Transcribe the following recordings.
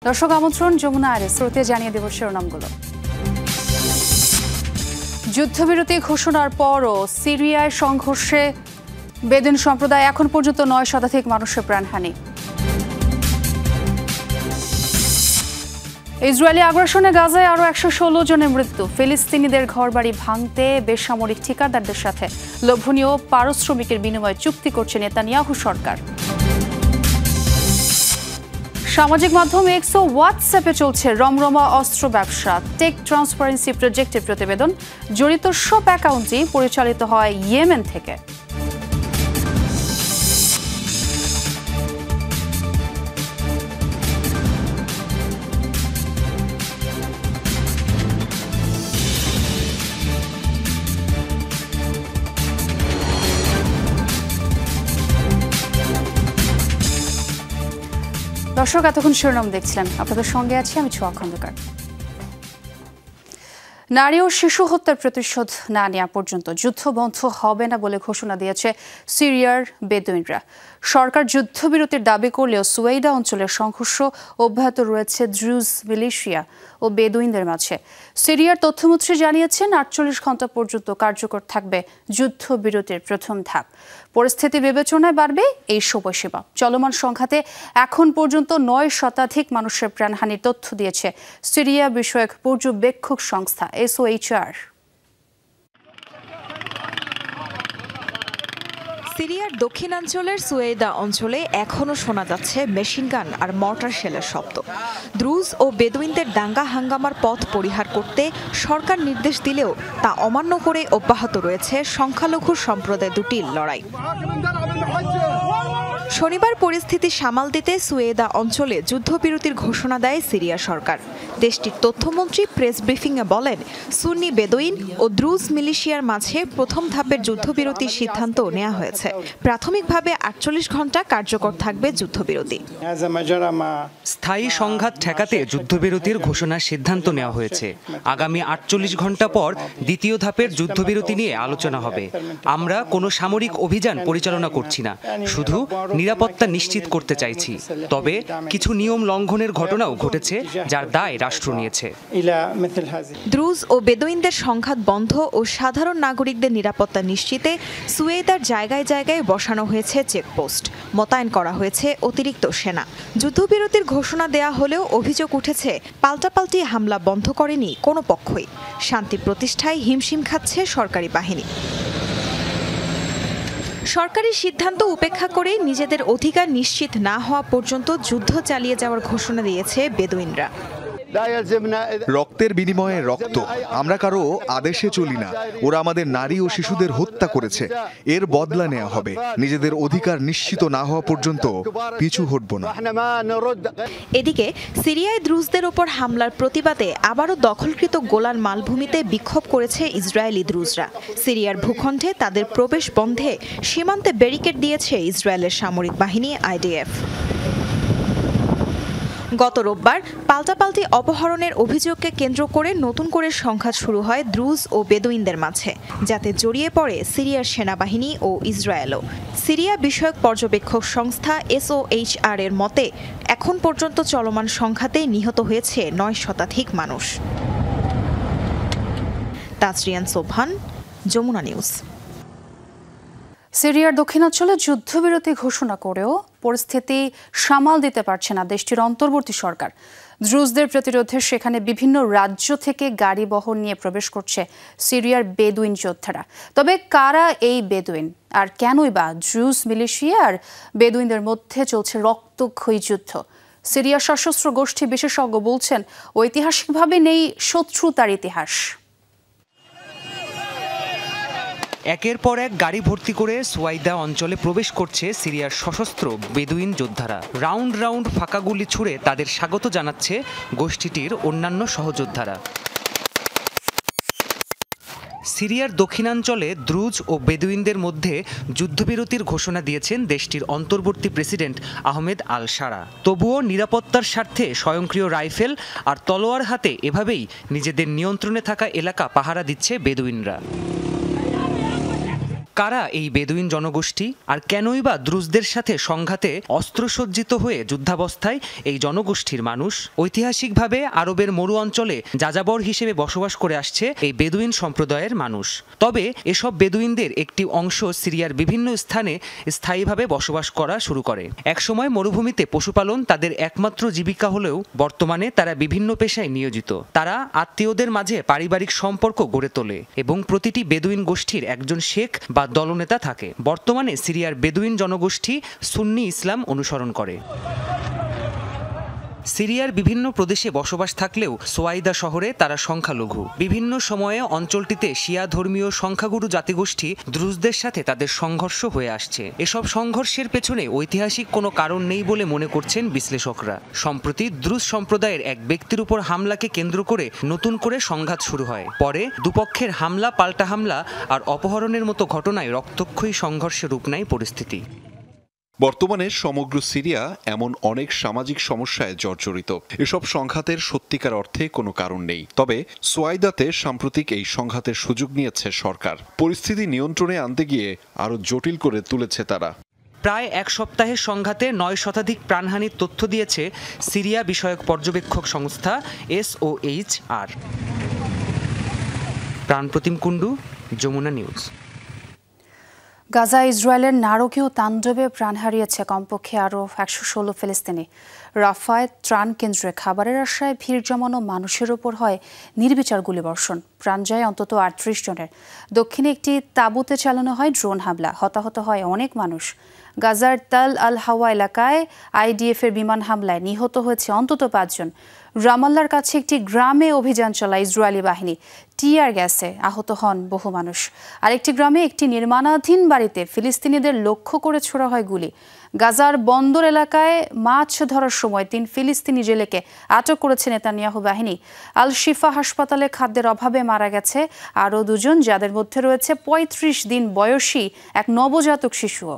দর্শক আমন্ত্রণ যমুনা আরে শ্রোতে জানিয়ে দেব শিরোনামগুলো। যুদ্ধবিরতি ঘোষণার পরও সিরিয়ায় সংঘর্ষে বেদুইন সম্প্রদায় এখন পর্যন্ত 9 শতাধিক মানুষের প্রাণহানি। ইসরায়েলি আগ্রাসনে গাজায় আরও 116 জনের মৃত্যু। ফিলিস্তিনিদের ঘরবাড়ি ভাঙতে বেসামরিক ঠিকাদারদের সাথে লোভনীয় পারিশ্রমিকের বিনিময়ে চুক্তি করছে নেতানিয়াহু সরকার। সামাজিক মাধ্যম এক্স ও হোয়াটসঅ্যাপে চলছে রমরমা অস্ত্র ব্যবসা। টেক ট্রান্সপারেন্সি প্রজেক্টের প্রতিবেদন, জড়িত সব অ্যাকাউন্টই পরিচালিত হয় ইয়েমেন থেকে। দর্শক এতক্ষণ শিরোনাম দেখছিলেন, আপনাদের সঙ্গে আছি আমি ছোঁয়া খন্দকার। নারী ও শিশু হত্যার প্রতিশোধ না নেওয়া পর্যন্ত যুদ্ধ বন্ধ হবে না বলে ঘোষণা দিয়েছে সিরিয়ার বেদুইনরা। সরকার যুদ্ধবিরতির দাবি করলেও সুয়েইদা অঞ্চলের সংঘর্ষ অব্যাহত রয়েছে দ্রুজ মিলিশিয়া ও বেদুইনদের মাঝে। সিরিয়ার তথ্যমন্ত্রী জানিয়েছেন 48 ঘণ্টা পর্যন্ত কার্যকর থাকবে যুদ্ধবিরতির প্রথম ধাপ। পরিস্থিতি বিবেচনায় বাড়বে এই সময়সীমা। চলমান সংঘাতে এখন পর্যন্ত 9 শতাধিক মানুষের প্রাণহানির তথ্য দিয়েছে সিরিয়া বিষয়ক পর্যবেক্ষক সংস্থা SOHR। সিরিয়ার দক্ষিণাঞ্চলের সুয়েদা অঞ্চলে এখনও শোনা যাচ্ছে মেশিনগান আর মর্টার শেলের শব্দ। দ্রুজ ও বেদুইনদের দাঙ্গা হাঙ্গামার পথ পরিহার করতে সরকার নির্দেশ দিলেও তা অমান্য করে অব্যাহত রয়েছে সংখ্যালঘু সম্প্রদায় দুটির লড়াই। শনিবার পরিস্থিতি সামাল দিতে সুয়েদা অঞ্চলে যুদ্ধবিরতির ঘোষণা দেয় সিরিয়া সরকার। দেশটির তথ্যমন্ত্রী প্রেস ব্রিফিংয়ে বলেন, সুন্নি বেদুইন ও দ্রুজ মিলিশিয়ার মাঝে প্রথম ধাপের যুদ্ধবিরতির সিদ্ধান্ত নেওয়া হয়েছে। প্রাথমিকভাবে 48 ঘণ্টা কার্যকর থাকবে যুদ্ধবিরতি। স্থায়ী সংঘাত ঠেকাতে যুদ্ধবিরতির ঘোষণার সিদ্ধান্ত নেওয়া হয়েছে। আগামী 48 ঘণ্টা পর দ্বিতীয় ধাপের যুদ্ধবিরতি নিয়ে আলোচনা হবে। আমরা কোনো সামরিক অভিযান পরিচালনা করছি না, শুধু নিরাপত্তা নিশ্চিত করতে চাইছি। তবে কিছু নিয়ম লঙ্ঘনের ঘটনাও ঘটেছে, যার দায় রাষ্ট্র নিয়েছে। দ্রুজ ও বেদুইনদের সংঘাত বন্ধ ও সাধারণ নাগরিকদের নিরাপত্তা নিশ্চিতে সুয়েদার জায়গায় জায়গায় বসানো হয়েছে চেকপোস্ট, মোতায়েন করা হয়েছে অতিরিক্ত সেনা। যুদ্ধবিরতির ঘোষণা দেয়া হলেও অভিযোগ উঠেছে পাল্টাপাল্টি হামলা বন্ধ করেনি কোনো পক্ষই। শান্তি প্রতিষ্ঠায় হিমশিম খাচ্ছে সরকারি বাহিনী। সরকারি সিদ্ধান্ত উপেক্ষা করে নিজেদের অধিকার নিশ্চিত না হওয়া পর্যন্ত যুদ্ধ চালিয়ে যাওয়ার ঘোষণা দিয়েছে বেদুইনরা। রক্তের বিনিময়ে রক্ত, আমরা কারো আদেশে চলি না। ওরা আমাদের নারী ও শিশুদের হত্যা করেছে, এর বদলা নেওয়া হবে। নিজেদের অধিকার নিশ্চিত না হওয়া পর্যন্ত পিছু হটব না। এদিকে সিরিয়ায় দ্রুজদের ওপর হামলার প্রতিবাদে আবারও দখলকৃত গোলান মালভূমিতে বিক্ষোভ করেছে ইসরায়েলি দ্রুজরা। সিরিয়ার ভূখণ্ডে তাদের প্রবেশ বন্ধে সীমান্তে ব্যারিকেড দিয়েছে ইসরায়েলের সামরিক বাহিনী IDF। গত রোববার পাল্টাপাল্টি অপহরণের অভিযোগকে কেন্দ্র করে নতুন করে সংঘাত শুরু হয় দ্রুজ ও বেদুইনদের মাঝে, যাতে জড়িয়ে পড়ে সিরিয়ার সেনাবাহিনী ও ইসরায়েলও। সিরিয়া বিষয়ক পর্যবেক্ষক সংস্থা SOHR এর মতে এখন পর্যন্ত চলমান সংঘাতে নিহত হয়েছে 9 শতাধিক মানুষ। তাসরিয়ান সোবহান, যমুনা নিউজ। সিরিয়ার দক্ষিণাঞ্চলে যুদ্ধবিরতি ঘোষণা করেও পরিস্থিতি সামাল দিতে পারছে না দেশটির অন্তর্বর্তী সরকার। দ্রুজদের প্রতিরোধে সেখানে বিভিন্ন রাজ্য থেকে গাড়ি বহর নিয়ে প্রবেশ করছে সিরিয়ার বেদুইন যোদ্ধারা। তবে কারা এই বেদুইন, আর কেনই বা দ্রুজ মিলিশিয়া আর বেদুইনদের মধ্যে চলছে রক্তক্ষয়ী যুদ্ধ? সিরিয়ার সশস্ত্র গোষ্ঠী বিশেষজ্ঞ বলছেন, ঐতিহাসিকভাবে নেই শত্রুতার ইতিহাস। একের পর এক গাড়ি ভর্তি করে সুয়াইদা অঞ্চলে প্রবেশ করছে সিরিয়ার সশস্ত্র বেদুইন যোদ্ধারা। রাউন্ড রাউন্ড ফাঁকা গুলি ছুড়ে তাদের স্বাগত জানাচ্ছে গোষ্ঠীটির অন্যান্য সহযোদ্ধারা। সিরিয়ার দক্ষিণাঞ্চলে দ্রুজ ও বেদুইনদের মধ্যে যুদ্ধবিরতির ঘোষণা দিয়েছেন দেশটির অন্তর্বর্তী প্রেসিডেন্ট আহমেদ আল শারা। তবুও নিরাপত্তার স্বার্থে স্বয়ংক্রিয় রাইফেল আর তলোয়ার হাতে এভাবেই নিজেদের নিয়ন্ত্রণে থাকা এলাকা পাহারা দিচ্ছে বেদুইনরা। কারা এই বেদুইন জনগোষ্ঠী আর কেনই বা দ্রুজদের সাথে সংঘাতে অস্ত্রসজ্জিত হয়ে যুদ্ধাবস্থায় এই জনগোষ্ঠীর মানুষ? ঐতিহাসিকভাবে আরবের মরু অঞ্চলে যাযাবর হিসেবে বসবাস করে আসছে এই বেদুইন সম্প্রদায়ের মানুষ। তবে এসব বেদুইনদের একটি অংশ সিরিয়ার বিভিন্ন স্থানে স্থায়ীভাবে বসবাস করা শুরু করে। একসময় মরুভূমিতে পশুপালন তাদের একমাত্র জীবিকা হলেও বর্তমানে তারা বিভিন্ন পেশায় নিয়োজিত। তারা আত্মীয়দের মাঝে পারিবারিক সম্পর্ক গড়ে তোলে এবং প্রতিটি বেদুইন গোষ্ঠীর একজন শেখ বা দলনেতা থাকে। বর্তমানে সিরিয়ার বেদুইন জনগোষ্ঠী সুন্নি ইসলাম অনুসরণ করে। সিরিয়ার বিভিন্ন প্রদেশে বসবাস থাকলেও সোয়াইদা শহরে তারা সংখ্যালঘু। বিভিন্ন সময়ে অঞ্চলটিতে শিয়া ধর্মীয় সংখ্যাগুরু জাতিগোষ্ঠী দ্রুজদের সাথে তাদের সংঘর্ষ হয়ে আসছে। এসব সংঘর্ষের পেছনে ঐতিহাসিক কোনো কারণ নেই বলে মনে করছেন বিশ্লেষকরা। সম্প্রতি দ্রুজ সম্প্রদায়ের এক ব্যক্তির উপর হামলাকে কেন্দ্র করে নতুন করে সংঘাত শুরু হয়। পরে দুপক্ষের হামলা পাল্টা হামলা আর অপহরণের মতো ঘটনায় রক্তক্ষয়ী সংঘর্ষে রূপ নেয় পরিস্থিতি। বর্তমানে সমগ্র সিরিয়া এমন অনেক সামাজিক সমস্যায় জর্জরিত। এসব সংঘাতের সত্যিকার অর্থে কোনো কারণ নেই। তবে সোয়াইদাতে সাম্প্রতিক এই সংঘাতের সুযোগ নিয়েছে সরকার। পরিস্থিতি নিয়ন্ত্রণে আনতে গিয়ে আরও জটিল করে তুলেছে তারা। প্রায় এক সপ্তাহের সংঘাতে 9 শতাধিক প্রাণহানির তথ্য দিয়েছে সিরিয়া বিষয়ক পর্যবেক্ষক সংস্থা SOHR। প্রাণপ্রতিম কুণ্ডু, যমুনা নিউজ। গাজা ইসরায়েলের নারকীয় তাণ্ডবে প্রাণ হারিয়েছে কমপক্ষে আরও 116 ফিলিস্তিনি। রাফায় ত্রাণ কেন্দ্রে খাবারের আশায় ভিড় জমানো মানুষের ওপর হয় নির্বিচার গুলিবর্ষণ। প্রাণ যায় অন্তত 38 জনের। দক্ষিণে একটি তাঁবুতে চালানো হয় ড্রোন হামলা। হতাহত হয় অনেক মানুষ। গাজার তাল আল হাওয়া এলাকায় IDF এর বিমান হামলায় নিহত হয়েছে অন্তত 5 জন। রামাল্লার কাছে একটি গ্রামে অভিযান চালায় ইসরায়েলি বাহিনী। টিয়ার গ্যাসে আহত হন বহু মানুষ। আরেকটি গ্রামে একটি নির্মাণাধীন বাড়িতে ফিলিস্তিনিদের লক্ষ্য করে ছোড়া হয় গুলি। গাজার বন্দর এলাকায় মাছ ধরার সময় 3 ফিলিস্তিনি জেলেকে আটক করেছে নেতানিয়াহু বাহিনী। আল শিফা হাসপাতালে খাদ্যের অভাবে মারা গেছে আরও 2 জন, যাদের মধ্যে রয়েছে 35 দিন বয়সী এক নবজাতক শিশুও।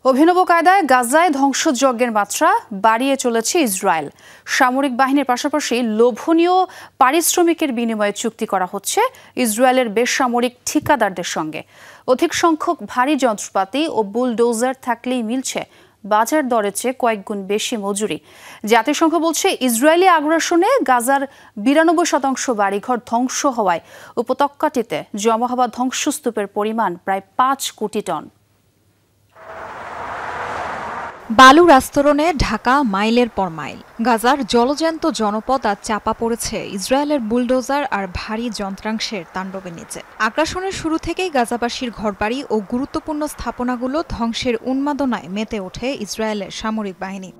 অভিনব কায়দায় গাজায় ধ্বংসযজ্ঞের মাত্রা বাড়িয়ে চলেছে ইসরায়েল। সামরিক বাহিনীর পাশাপাশি লোভনীয় পারিশ্রমিকের বিনিময়ে চুক্তি করা হচ্ছে ইসরায়েলের বেসামরিক ঠিকাদারদের সঙ্গে। অধিক সংখ্যক ভারী যন্ত্রপাতি ও বুলডোজার থাকলেই মিলছে বাজার দরের চেয়ে কয়েক গুণ বেশি মজুরি। জাতিসংঘ বলছে ইসরায়েলি আগ্রাসনে গাজার 92% বাড়িঘর ধ্বংস হওয়ায় উপত্যকাটিতে জমা হওয়া ধ্বংসস্তূপের পরিমাণ প্রায় 5 কোটি টন। বালুর আস্তরণে ঢাকা মাইলের পর মাইল। গাজার জলজ্যান্ত জনপদ আজ চাপা পড়েছে ইসরায়েলের বুলডোজার আর ভারী যন্ত্রাংশের তাণ্ডবের নিচে। আগ্রাসনের শুরু থেকেই গাজাবাসীর ঘরবাড়ি ও গুরুত্বপূর্ণ স্থাপনাগুলো ধ্বংসের উন্মাদনায় মেতে ওঠে ইসরায়েলের সামরিক বাহিনী।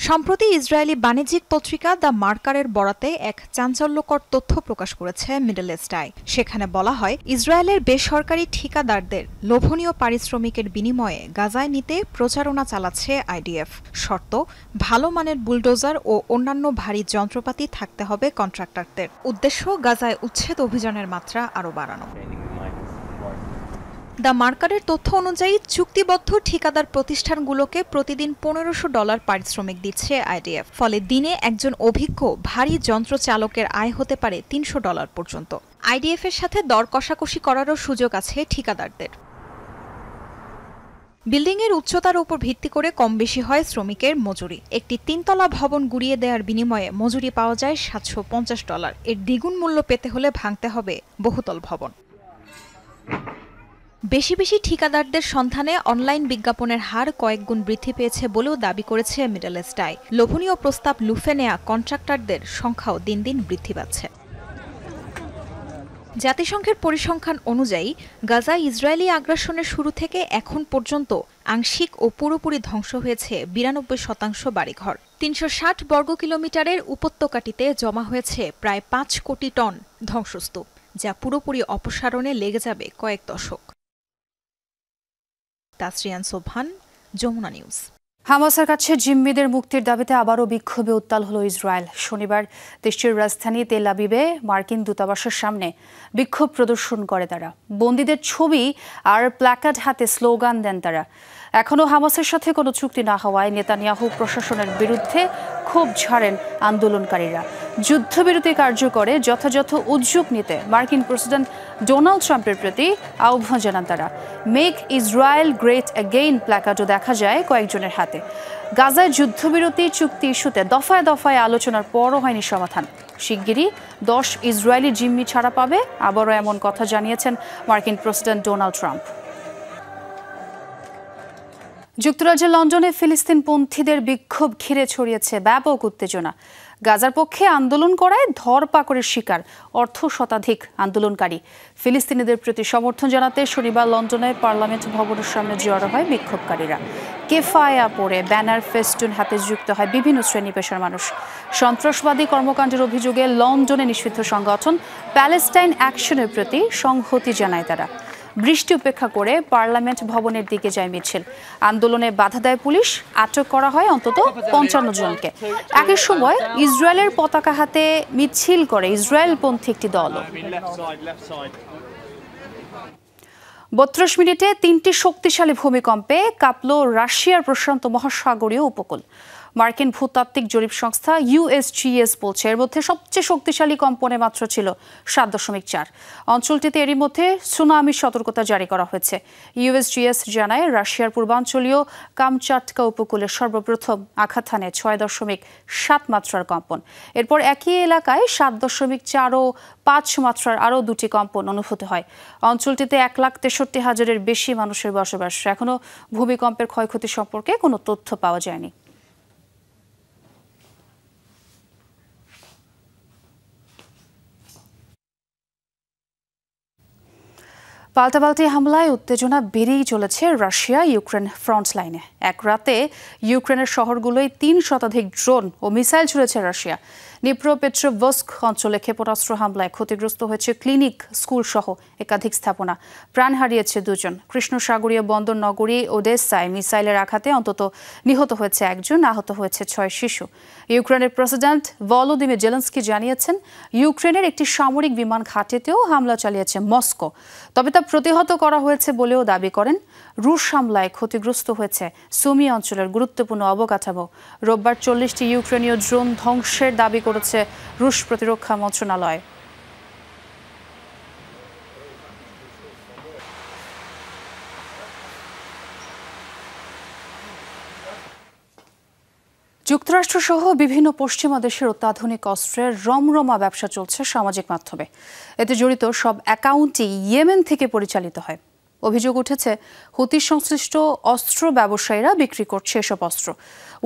সম্প্রতি ইসরায়েলি বাণিজ্যিক পত্রিকা দ্য মার্কারের বরাতে এক চাঞ্চল্যকর তথ্য প্রকাশ করেছে মিডল ইস্ট আই। সেখানে বলা হয় ইসরায়েলের বেসরকারি ঠিকাদারদের লোভনীয় পারিশ্রমিকের বিনিময়ে গাজায় নিতে প্রচারণা চালাচ্ছে IDF। শর্ত, ভালো মানের বুলডোজার ও অন্যান্য ভারী যন্ত্রপাতি থাকতে হবে কন্ট্রাক্টরদের। উদ্দেশ্য গাজায় উচ্ছেদ অভিযানের মাত্রা আরও বাড়ানো। দ্য মার্কারের তথ্য অনুযায়ী চুক্তিবদ্ধ ঠিকাদার প্রতিষ্ঠানগুলোকে প্রতিদিন $1500 পারিশ্রমিক দিচ্ছে IDF। ফলে দিনে একজন অভিজ্ঞ ভারী যন্ত্র চালকের আয় হতে পারে $300 পর্যন্ত। IDF এর সাথে দর কষাকষি করারও সুযোগ আছে ঠিকাদারদের। বিল্ডিংয়ের উচ্চতার উপর ভিত্তি করে কম বেশি হয় শ্রমিকের মজুরি। একটি 3 তলা ভবন গুড়িয়ে দেওয়ার বিনিময়ে মজুরি পাওয়া যায় $750। এর দ্বিগুণ মূল্য পেতে হলে ভাঙতে হবে বহুতল ভবন। বেশি বেশি ঠিকাদারদের সন্ধানে অনলাইন বিজ্ঞাপনের হার কয়েক গুণ বৃদ্ধি পেয়েছে বলেও দাবি করেছে মিডল ইস্ট আই। লোভনীয় প্রস্তাব লুফে নেয়া কন্ট্রাক্টরদের সংখ্যাও দিন দিন বৃদ্ধি পাচ্ছে। জাতিসংঘের পরিসংখ্যান অনুযায়ী গাজায় ইসরায়েলি আগ্রাসনের শুরু থেকে এখন পর্যন্ত আংশিক ও পুরোপুরি ধ্বংস হয়েছে 92% বাড়িঘর। 360 বর্গ কিলোমিটারের উপত্যকাটিতে জমা হয়েছে প্রায় 5 কোটি টন ধ্বংসস্তূপ, যা পুরোপুরি অপসারণে লেগে যাবে কয়েক দশক। তাসরিয়ান সোবহান, যমুনা নিউজ। হামাসের কাছে জিম্মিদের মুক্তির দাবিতে আবারও বিক্ষোভে উত্তাল হলো ইসরায়েল। শনিবার দেশটির রাজধানী তেল আবিবে মার্কিন দূতাবাসের সামনে বিক্ষোভ প্রদর্শন করে তারা। বন্দীদের ছবি আর প্ল্যাকার্ড হাতে স্লোগান দেন তারা। এখনও হামাসের সাথে কোনো চুক্তি না হওয়ায় নেতানিয়াহু প্রশাসনের বিরুদ্ধে ক্ষোভ ঝাড়েন আন্দোলনকারীরা। যুদ্ধবিরতি কার্যকরে যথাযথ উদ্যোগ নিতে মার্কিন প্রেসিডেন্ট ডোনাল্ড ট্রাম্পের প্রতি আহ্বান জানান তারা। মেক ইসরায়েল গ্রেট অ্যাগেইন প্ল্যাকার্ডও দেখা যায় কয়েকজনের হাতে। গাজায় যুদ্ধবিরতি চুক্তি ইস্যুতে দফায় দফায় আলোচনার পরও হয়নি সমাধান। শিগগিরই 10 ইসরায়েলি জিম্মি ছাড়া পাবে, আবারও এমন কথা জানিয়েছেন মার্কিন প্রেসিডেন্ট ডোনাল্ড ট্রাম্প। যুক্তরাজ্যের লন্ডনে ফিলিস্তিনপন্থীদের বিক্ষোভ ঘিরে ছড়িয়েছে ব্যাপক উত্তেজনা। গাজার পক্ষে আন্দোলন করায় ধরপাকড়ের শিকার অর্ধশতাধিক আন্দোলনকারী। ফিলিস্তিনিদের প্রতি সমর্থন জানাতে শনিবার লন্ডনের পার্লামেন্ট ভবনের সামনে জড়ো হয় বিক্ষোভকারীরা। কেফায়া পরে ব্যানার ফেস্টুন হাতে যুক্ত হয় বিভিন্ন শ্রেণী পেশার মানুষ। সন্ত্রাসবাদী কর্মকাণ্ডের অভিযোগে লন্ডনে নিষিদ্ধ সংগঠন প্যালেস্টাইন অ্যাকশনের প্রতি সংহতি জানায় তারা। বৃষ্টি উপেক্ষা করে পার্লামেন্ট ভবনের দিকে যায় মিছিল। আন্দোলনে বাধা দেয় পুলিশ, আটক করা হয় অন্তত 55 জনকে। একই সময় ইসরায়েলের পতাকা হাতে মিছিল করে ইসরায়েলপন্থী একটি দল। 32 মিনিটে 3টি শক্তিশালী ভূমিকম্পে কাঁপল রাশিয়ার প্রশান্ত মহাসাগরীয় উপকূল। মার্কিন ভূতাত্ত্বিক জরিপ সংস্থা USGS বলছে এর মধ্যে সবচেয়ে শক্তিশালী কম্পনে মাত্রা ছিল 7.4। অঞ্চলটিতে এরই মধ্যে সুনামির সতর্কতা জারি করা হয়েছে। USGS জানায় রাশিয়ার পূর্বাঞ্চলীয় কামচাটকা উপকূলে সর্বপ্রথম আঘাত হানে 6.7 মাত্রার কম্পন। এরপর একই এলাকায় 7.4 ও 5 মাত্রার আরও 2টি কম্পন অনুভূত হয়। অঞ্চলটিতে 1,63,000-এর বেশি মানুষের বসবাস। এখনও ভূমিকম্পের ক্ষয়ক্ষতি সম্পর্কে কোনো তথ্য পাওয়া যায়নি। পাল্টাপাল্টি হামলায় উত্তেজনা বেড়েই চলেছে রাশিয়া ইউক্রেন ফ্রন্ট লাইনে। এক রাতে ইউক্রেনের শহরগুলোয় 3 শতাধিক ড্রোন ও মিসাইল ছুড়েছে রাশিয়া। নিপ্রোপেট্রোভস্ক অঞ্চলে ক্ষেপণাস্ত্র হামলায় ক্ষতিগ্রস্ত হয়েছে ক্লিনিক, স্কুল সহ একাধিক স্থাপনা। প্রাণ হারিয়েছে 2 জন। কৃষ্ণসাগরীয় বন্দর নগরী ওডেসায় মিসাইলের আঘাতে অন্তত নিহত হয়েছে 1 জন, আহত হয়েছে 6 শিশু। ইউক্রেনের প্রেসিডেন্ট ভলোদিমির জেলেনস্কি জানিয়েছেন ইউক্রেনের একটি সামরিক বিমান ঘাঁটিতেও হামলা চালিয়েছে মস্কো, তবে তা প্রতিহত করা হয়েছে বলেও দাবি করেন। রুশ হামলায় ক্ষতিগ্রস্ত হয়েছে সুমি অঞ্চলের গুরুত্বপূর্ণ অবকাঠামো। রোববার 40টি ইউক্রেনীয় ড্রোন ধ্বংসের দাবি করেছে রুশ প্রতিরক্ষা মন্ত্রণালয়। যুক্তরাষ্ট্রসহ বিভিন্ন পশ্চিমা দেশের অত্যাধুনিক অস্ত্রের রমরমা ব্যবসা চলছে সামাজিক মাধ্যমে। এতে জড়িত সব অ্যাকাউন্টই ইয়েমেন থেকে পরিচালিত হয়। অভিযোগ উঠেছে হুতি সংশ্লিষ্ট অস্ত্র ব্যবসায়ীরা বিক্রি করছে এসব অস্ত্র।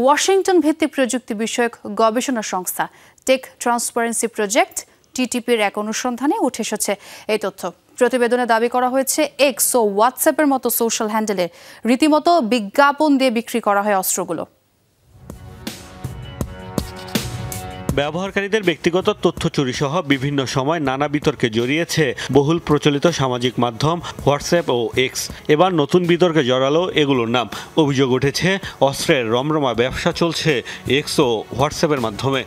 ওয়াশিংটন ভিত্তিক প্রযুক্তি বিষয়ক গবেষণা সংস্থা টেক ট্রান্সপারেন্সি প্রজেক্ট TTPর এক অনুসন্ধানে উঠে এসেছে এই তথ্য। প্রতিবেদনে দাবি করা হয়েছে এক্স ও হোয়াটসঅ্যাপের মতো সোশ্যাল হ্যান্ডেলে রীতিমতো বিজ্ঞাপন দিয়ে বিক্রি করা হয় অস্ত্রগুলো। ব্যবহারকারীদের ব্যক্তিগত তথ্য চুরি সহ বিভিন্ন সময় নানা বিতর্কে জড়িয়েছে বহুল প্রচলিত সামাজিক মাধ্যম হোয়াটসঅ্যাপ ও এক্স। এবার নতুন বিতর্কে জড়ালো এগুলোর নাম। অভিযোগ উঠেছে অস্ত্রের রমরমা ব্যবসা চলছে এক্স ও হোয়াটসঅ্যাপের মাধ্যমে।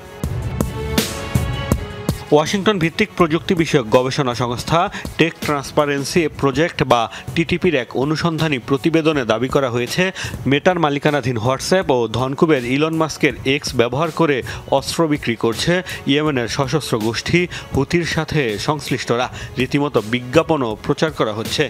ওয়াশিংটন ভিত্তিক প্রযুক্তি বিষয়ক গবেষণা সংস্থা টেক ট্রান্সপারেন্সি প্রজেক্ট বা TTPর এক অনুসন্ধানী প্রতিবেদনে দাবি করা হয়েছে মেটার মালিকানাধীন হোয়াটসঅ্যাপ ও ধনকুবের ইলন মাস্কের এক্স ব্যবহার করে অস্ত্র বিক্রি করছে ইয়েমেনের সশস্ত্র গোষ্ঠী হুতির সাথে সংশ্লিষ্টরা। রীতিমতো বিজ্ঞাপনও প্রচার করা হচ্ছে।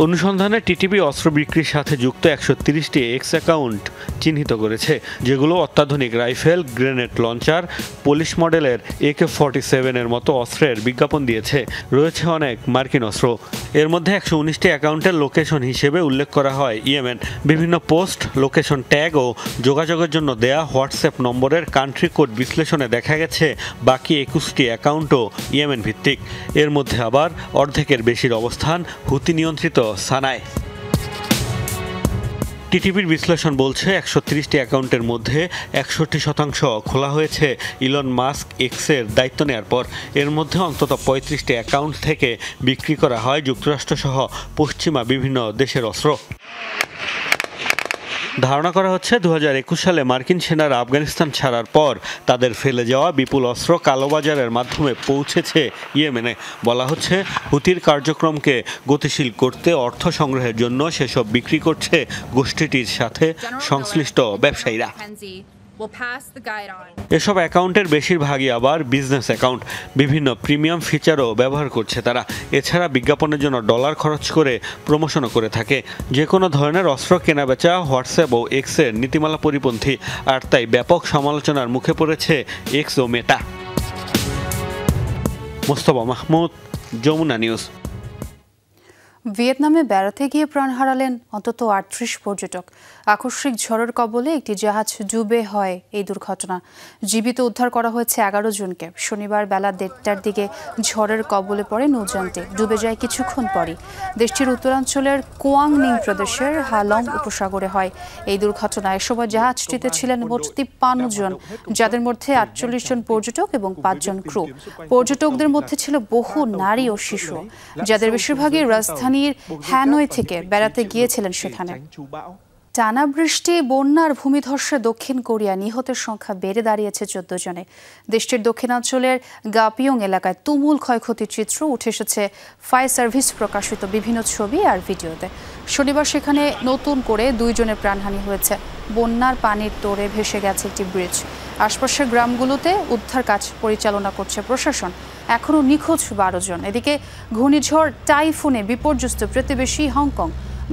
অনুসন্ধানে TTP অস্ত্র বিক্রির সাথে যুক্ত 130টি এক্স অ্যাকাউন্ট চিহ্নিত করেছে, যেগুলো অত্যাধুনিক রাইফেল, গ্রেনেড লঞ্চার, পুলিশ মডেলের AK-47 মতো অস্ত্রের বিজ্ঞাপন দিয়েছে। রয়েছে অনেক মার্কিন অস্ত্র। এর মধ্যে 119টি অ্যাকাউন্টের লোকেশন হিসেবে উল্লেখ করা হয় ইয়েমেন। বিভিন্ন পোস্ট, লোকেশন ট্যাগ ও যোগাযোগের জন্য দেয়া হোয়াটসঅ্যাপ নম্বরের কান্ট্রি কোড বিশ্লেষণে দেখা গেছে বাকি 21টি অ্যাকাউন্টও ইয়েমেন ভিত্তিক। এর মধ্যে আবার অর্ধেকের বেশির অবস্থান হুতি নিয়ন্ত্রিত সানায়। TTPর বিশ্লেষণ বলছে 130টি অ্যাকাউন্টের মধ্যে 61% খোলা হয়েছে ইলন মাস্ক এক্সের দায়িত্ব নেওয়ার পর। এর মধ্যে অন্তত 35টি অ্যাকাউন্ট থেকে বিক্রি করা হয় যুক্তরাষ্ট্রসহ পশ্চিমা বিভিন্ন দেশের অস্ত্র। ধারণা করা হচ্ছে 2021 সালে মার্কিন সেনারা আফগানিস্তান ছাড়ার পর তাদের ফেলে যাওয়া বিপুল অস্ত্র কালোবাজারের মাধ্যমে পৌঁছেছে ইয়েমেনে। বলা হচ্ছে হুতির কার্যক্রমকে গতিশীল করতে অর্থ সংগ্রহের জন্য সেসব বিক্রি করছে গোষ্ঠীটির সাথে সংশ্লিষ্ট ব্যবসায়ীরা। এসব অ্যাকাউন্টের বেশিরভাগই আবার বিজনেস অ্যাকাউন্ট। বিভিন্ন প্রিমিয়াম ফিচারও ব্যবহার করছে তারা। এছাড়া বিজ্ঞাপনের জন্য ডলার খরচ করে প্রমোশনও করে থাকে। যে কোনো ধরনের অস্ত্র কেনাবেচা হোয়াটসঅ্যাপ ও এক্সের নীতিমালা পরিপন্থী, আর তাই ব্যাপক সমালোচনার মুখে পড়েছে এক্স ও মেটা। মোস্তফা মাহমুদ, যমুনা নিউজ। ভিয়েতনামে বেড়াতে গিয়ে প্রাণ হারালেন অন্তত ৩৮ পর্যটক। আকস্মিক ঝড়ের কবলে একটি জাহাজ ডুবে হয় এই দুর্ঘটনা। জীবিত উদ্ধার করা হয়েছে ১১ জনকে। শনিবার বেলা ১:৩০টার দিকে ঝড়ের কবলে পড়ে নৌযানটি, ডুবে যায় কিছুক্ষণ পরই। দেশটির উত্তরাঞ্চলের কোয়াংনিং প্রদেশের হালং উপসাগরে হয় এই দুর্ঘটনা। এ সময় জাহাজটিতে ছিলেন মোট ৫৩ জন, যাদের মধ্যে ৪৮ জন পর্যটক এবং ৫ জন ক্রু। পর্যটকদের মধ্যে ছিল বহু নারী ও শিশু, যাদের বেশিরভাগই রাজধানী হ্যানয় থেকে বেড়াতে গিয়েছিলেন সেখানে। টানা বৃষ্টি, বন্যার ভূমিধসে দক্ষিণ কোরিয়া নিহতের সংখ্যা বেড়ে দাঁড়িয়েছে ১৪ জনে। দেশটির দক্ষিণাঞ্চলের গাপিয়ং এলাকায় তুমুল ক্ষয়ক্ষতির চিত্র উঠে এসেছে ফায়ার সার্ভিস প্রকাশিত বিভিন্ন ছবি আর ভিডিওতে। শনিবার সেখানে নতুন করে ২ জনের প্রাণহানি হয়েছে। বন্যার পানির তোড়ে ভেসে গেছে একটি ব্রিজ। আশপাশের গ্রামগুলোতে উদ্ধার কাজ পরিচালনা করছে প্রশাসন। এখনও নিখোঁজ ১২ জন। এদিকে ঘূর্ণিঝড় টাইফুনে বিপর্যস্ত প্রতিবেশী হংকং।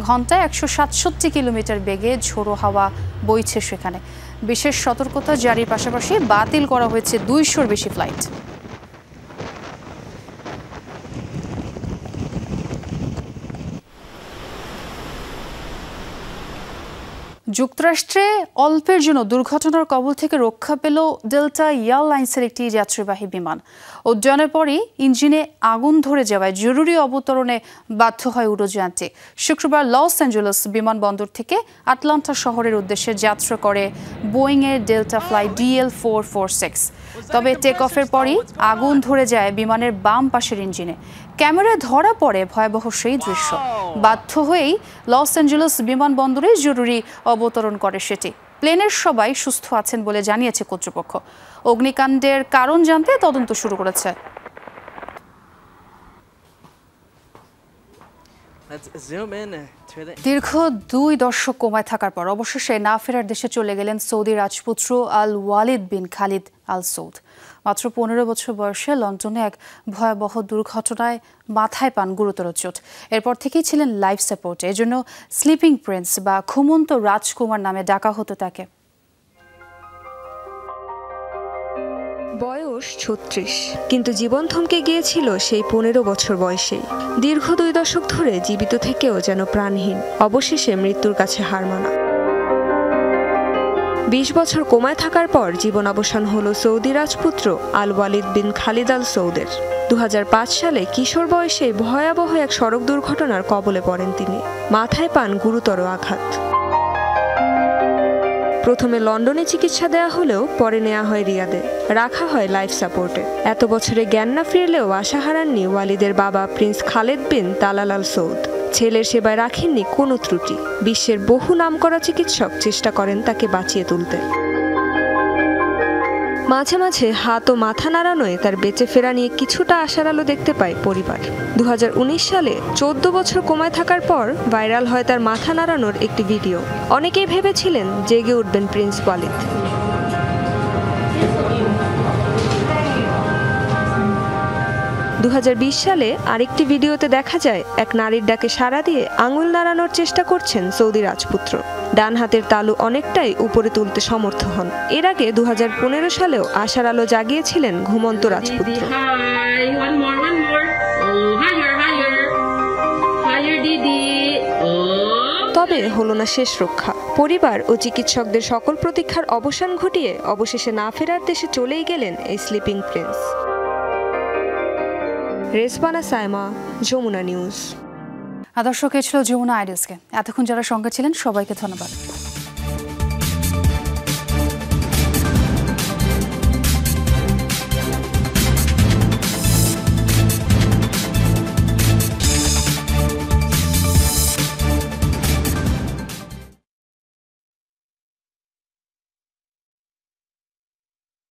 ঘন্টায় ১৬৭ কিলোমিটার বেগে ঝোড়ো হাওয়া বইছে সেখানে। বিশেষ সতর্কতা জারির পাশাপাশি বাতিল করা হয়েছে ২০০-র বেশি ফ্লাইট। যুক্তরাষ্ট্রে অল্পের জন্য দুর্ঘটনার কবল থেকে রক্ষা পেল ডেল্টা এয়ারলাইন্সের একটি যাত্রীবাহী বিমান। উড্ডয়নের পরই ইঞ্জিনে আগুন ধরে যাওয়ায় জরুরি অবতরণে বাধ্য হয় উড়োযানটি। শুক্রবার লস অ্যাঞ্জেলেস বিমানবন্দর থেকে আটলান্টা শহরের উদ্দেশ্যে যাত্রা করে বোয়িংয়ের ডেল্টা ফ্লাইট DL446। তবে টেক অফের পরই আগুন ধরে যায় বিমানের বাম পাশের ইঞ্জিনে। ক্যামেরায় ধরা পড়ে ভয়াবহ সেই দৃশ্য। বাধ্য হয়েই লস অ্যাঞ্জেলেস বিমানবন্দরে জরুরি অবতরণ করে সেটি। প্লেনের সবাই সুস্থ আছেন বলে জানিয়েছে কর্তৃপক্ষ। অগ্নিকাণ্ডের কারণ জানতে তদন্ত শুরু করেছে। দীর্ঘ ২ দশক কোমায় থাকার পর অবশেষে না ফেরার দেশে চলে গেলেন সৌদি রাজপুত্র আল ওয়ালিদ বিন খালিদ আল সৌদ। মাত্র ১৫ বছর বয়সে লন্ডনে এক ভয়াবহ দুর্ঘটনায় মাথায় পান গুরুতর চোট। এরপর থেকেই ছিলেন লাইফ সাপোর্টে। এজন্য স্লিপিং প্রিন্স বা ঘুমন্ত রাজকুমার নামে ডাকা হতো তাকে। বয়স ৩৬, কিন্তু জীবন থমকে গিয়েছিল সেই ১৫ বছর বয়সেই। দীর্ঘ ২ দশক ধরে জীবিত থেকেও যেন প্রাণহীন, অবশেষে মৃত্যুর কাছে হার মানা। ২০ বছর কোমায় থাকার পর জীবন অবসান হলো সৌদি রাজপুত্র আল ওয়ালিদ বিন খালিদ আল সৌদের। ২০০৫ সালে কিশোর বয়সে ভয়াবহ এক সড়ক দুর্ঘটনার কবলে পড়েন তিনি। মাথায় পান গুরুতর আঘাত। প্রথমে লন্ডনে চিকিৎসা দেওয়া হলেও পরে নেওয়া হয় রিয়াদে, রাখা হয় লাইফ সাপোর্টে। এত বছরে জ্ঞান না ফিরলেও আশা হারাননি ওয়ালিদের বাবা প্রিন্স খালেদ বিন তালাল আল সৌদ। ছেলের সেবায় রাখেননি কোনো ত্রুটি। বিশ্বের বহু নামকরা চিকিৎসক চেষ্টা করেন তাকে বাঁচিয়ে তুলতে। মাঝে মাঝে হাত ও মাথা নাড়ানোয় তার বেঁচে ফেরা নিয়ে কিছুটা আশার আলো দেখতে পায় পরিবার। ২০১৯ সালে ১৪ বছর কোমায় থাকার পর ভাইরাল হয় তার মাথা নাড়ানোর একটি ভিডিও। অনেকেই ভেবেছিলেন জেগে উঠবেন প্রিন্স ওয়ালিদ। ২০২০ সালে আরেকটি ভিডিওতে দেখা যায় এক নারীর ডাকে সাড়া দিয়ে আঙুল নাড়ানোর চেষ্টা করছেন সৌদি রাজপুত্র। ডান হাতের তালু অনেকটাই উপরে তুলতে সমর্থ হন। এর আগে ২০১৫ সালেও আশার আলো জাগিয়েছিলেন ঘুমন্ত রাজপুত্র। তবে হলো না শেষ রক্ষা। পরিবার ও চিকিৎসকদের সকল প্রতীক্ষার অবসান ঘটিয়ে অবশেষে না ফেরার দেশে চলেই গেলেন এই স্লিপিং প্রিন্স। রেসবানা সাইমা, যমুনা নিউজ। দর্শক, এ ছিল যমুনা আইডিয়াসকে। এতক্ষণ যারা সঙ্গে ছিলেন সবাইকে ধন্যবাদ।